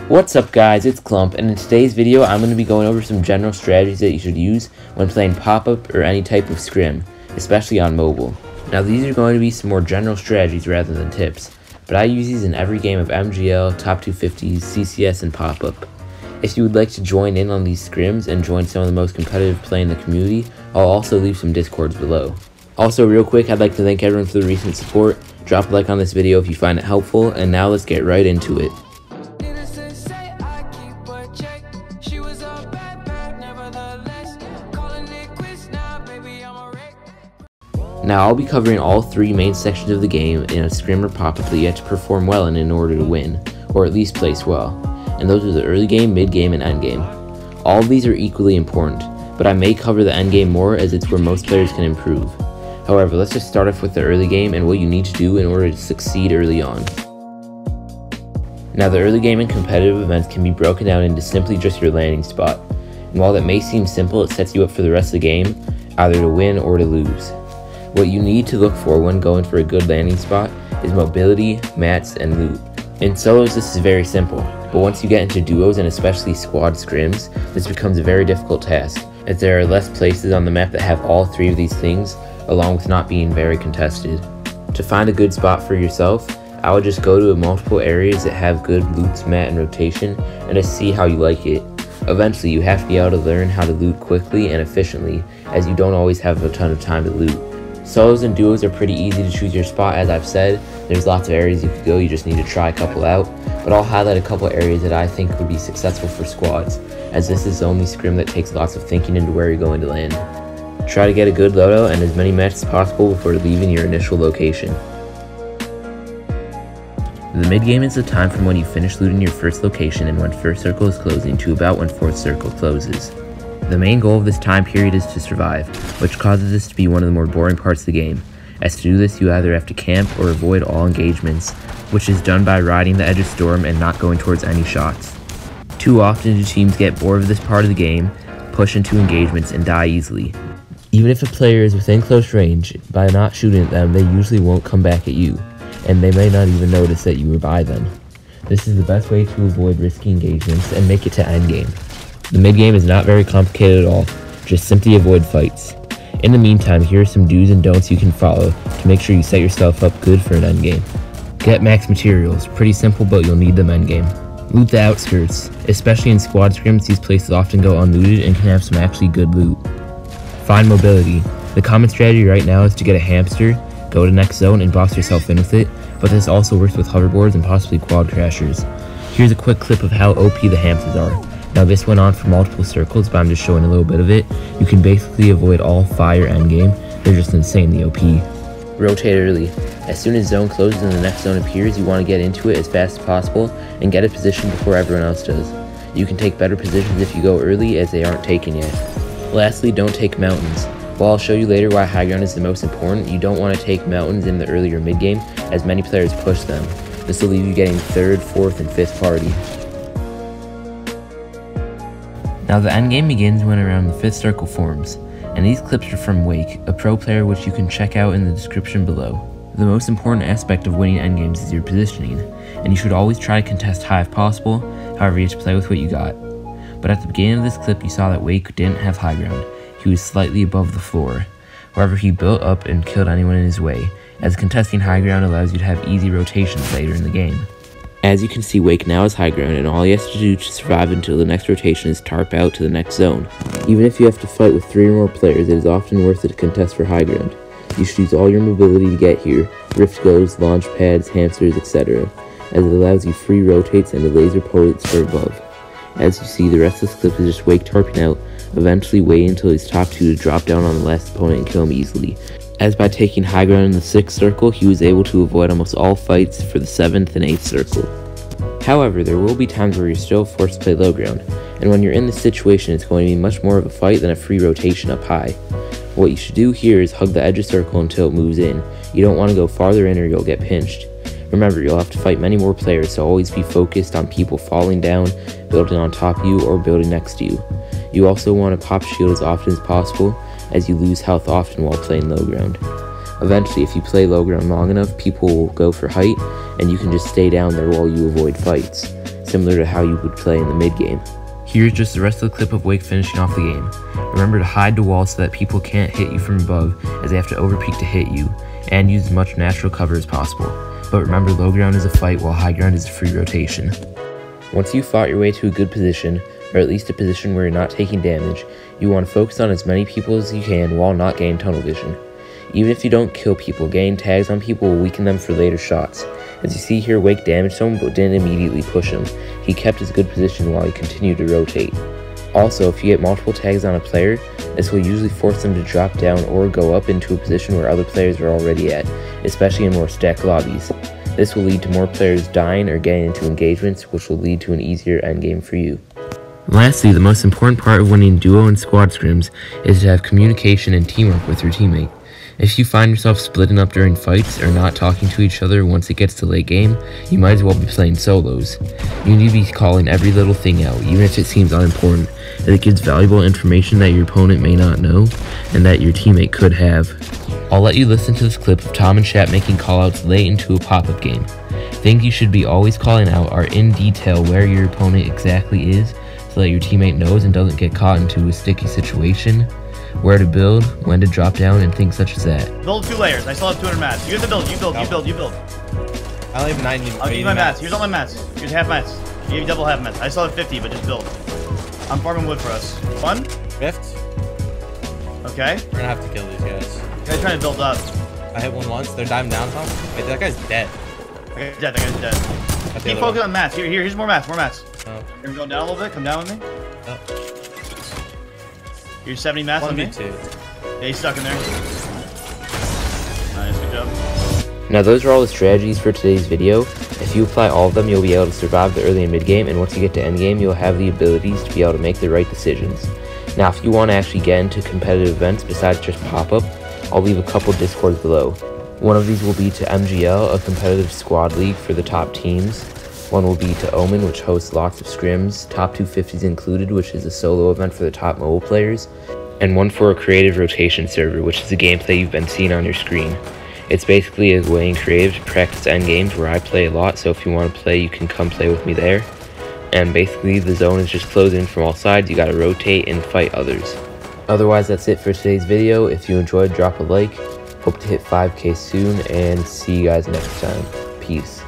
What's up guys, it's Clump, and in today's video I'm going to be going over some general strategies that you should use when playing pop-up or any type of scrim, especially on mobile. Now these are going to be some more general strategies rather than tips, but I use these in every game of MGL, Top 250s, CCS, and pop-up. If you would like to join in on these scrims and join some of the most competitive play in the community, I'll also leave some discords below. Also real quick, I'd like to thank everyone for the recent support. Drop a like on this video if you find it helpful, and now let's get right into it. Now I'll be covering all three main sections of the game in a scrim or pop-up that you have to perform well in order to win, or at least place well, and those are the early game, mid game, and end game. All of these are equally important, but I may cover the end game more as it's where most players can improve. However, let's just start off with the early game and what you need to do in order to succeed early on. Now the early game and competitive events can be broken down into simply just your landing spot, and while that may seem simple, it sets you up for the rest of the game, either to win or to lose. What you need to look for when going for a good landing spot is mobility, mats, and loot. In solos this is very simple, but once you get into duos and especially squad scrims, this becomes a very difficult task, as there are less places on the map that have all three of these things, along with not being very contested. To find a good spot for yourself, I would just go to multiple areas that have good loot, mat, and rotation, and just see how you like it. Eventually you have to be able to learn how to loot quickly and efficiently, as you don't always have a ton of time to loot. Solos and duos are pretty easy to choose your spot, as I've said. There's lots of areas you could go, you just need to try a couple out, but I'll highlight a couple areas that I think would be successful for squads, as this is the only scrim that takes lots of thinking into where you're going to land. Try to get a good loadout and as many mats as possible before leaving your initial location. The mid game is the time from when you finish looting your first location and when first circle is closing to about when fourth circle closes. The main goal of this time period is to survive, which causes this to be one of the more boring parts of the game, as to do this you either have to camp or avoid all engagements, which is done by riding the edge of storm and not going towards any shots. Too often do teams get bored of this part of the game, push into engagements, and die easily. Even if a player is within close range, by not shooting at them they usually won't come back at you, and they may not even notice that you were by them. This is the best way to avoid risky engagements and make it to endgame. The mid-game is not very complicated at all, just simply avoid fights. In the meantime, here are some do's and don'ts you can follow to make sure you set yourself up good for an endgame. Get max materials, pretty simple but you'll need them endgame. Loot the outskirts, especially in squad scrims these places often go unlooted and can have some actually good loot. Find mobility. The common strategy right now is to get a hamster, go to next zone and box yourself in with it, but this also works with hoverboards and possibly quad crashers. Here's a quick clip of how OP the hamsters are. Now this went on for multiple circles, but I'm just showing a little bit of it. You can basically avoid all fire endgame, they're just insanely OP. Rotate early. As soon as zone closes and the next zone appears, you want to get into it as fast as possible and get a position before everyone else does. You can take better positions if you go early, as they aren't taken yet. Lastly, don't take mountains. While I'll show you later why high ground is the most important, you don't want to take mountains in the early or mid game, as many players push them. This will leave you getting third, fourth, and fifth party. Now the endgame begins when around the 5th circle forms, and these clips are from Wake, a pro player which you can check out in the description below. The most important aspect of winning endgames is your positioning, and you should always try to contest high if possible, however you have to play with what you got. But at the beginning of this clip you saw that Wake didn't have high ground, he was slightly above the floor. However, he built up and killed anyone in his way, as contesting high ground allows you to have easy rotations later in the game. As you can see, Wake now has high ground, and all he has to do to survive until the next rotation is tarp out to the next zone. Even if you have to fight with 3 or more players, it is often worth it to contest for high ground. You should use all your mobility to get here, rift goes, launch pads, hamsters, etc., as it allows you free rotates and the laser bullets for above. As you see, the rest of this clip is just Wake tarping out, eventually waiting until he's top 2 to drop down on the last opponent and kill him easily, as by taking high ground in the 6th circle, he was able to avoid almost all fights for the 7th and 8th circle. However, there will be times where you're still forced to play low ground, and when you're in this situation it's going to be much more of a fight than a free rotation up high. What you should do here is hug the edge of circle until it moves in. You don't want to go farther in or you'll get pinched. Remember, you'll have to fight many more players, so always be focused on people falling down, building on top of you, or building next to you. You also want to pop shield as often as possible, as you lose health often while playing low ground. Eventually, if you play low ground long enough, people will go for height, and you can just stay down there while you avoid fights. similar to how you would play in the mid-game. Here's just the rest of the clip of Wake finishing off the game. Remember to hide the wall so that people can't hit you from above, as they have to overpeak to hit you, and use as much natural cover as possible. But remember, low ground is a fight while high ground is a free rotation. Once you've fought your way to a good position, or at least a position where you're not taking damage, you want to focus on as many people as you can while not gaining tunnel vision. Even if you don't kill people, getting tags on people will weaken them for later shots. As you see here, Wake damaged someone but didn't immediately push him. He kept his good position while he continued to rotate. Also, if you get multiple tags on a player, this will usually force them to drop down or go up into a position where other players are already at, especially in more stacked lobbies. This will lead to more players dying or getting into engagements, which will lead to an easier endgame for you. Lastly, the most important part of winning duo and squad scrims is to have communication and teamwork with your teammate. If you find yourself splitting up during fights or not talking to each other once it gets to late game, you might as well be playing solos. You need to be calling every little thing out, even if it seems unimportant, as it gives valuable information that your opponent may not know and that your teammate could have. I'll let you listen to this clip of Tom and Chat making callouts late into a pop-up game. Things you should be always calling out are in detail where your opponent exactly is, so that your teammate knows and doesn't get caught into a sticky situation, where to build, when to drop down, and things such as that. Build 2 layers. I still have 200 mats. You have to build. You build. I only have 90. I'll give you my mats. Here's all my mats. Here's half mats. I gave you double half mats. I still have 50, but just build. I'm farming wood for us. Fun? Rift. Okay. We're gonna have to kill these guys. Guys trying to build up. I hit one once. They're diving down, Tom. Wait, that guy's dead. Okay, dead. That guy's dead. Keep focusing on mats. Here's more mats. Oh. You're going down a little bit. Come down with me. Oh. Here's 70 mats on me. 1v2. Yeah, he's stuck in there. Nice, good job. Now those are all the strategies for today's video. If you apply all of them, you'll be able to survive the early and mid game, and once you get to end game, you'll have the abilities to be able to make the right decisions. Now if you want to actually get into competitive events besides just pop-up, I'll leave a couple discords below. One of these will be to MGL, a competitive squad league for the top teams. One will be to Omen, which hosts lots of scrims, top 250s included, which is a solo event for the top mobile players, and one for a creative rotation server, which is the gameplay you've been seeing on your screen. It's basically a way in creative to practice endgames where I play a lot, so if you want to play, you can come play with me there. And basically, the zone is just closed in from all sides, you gotta rotate and fight others. Otherwise, that's it for today's video. If you enjoyed, drop a like. Hope to hit 5K soon, and see you guys next time. Peace.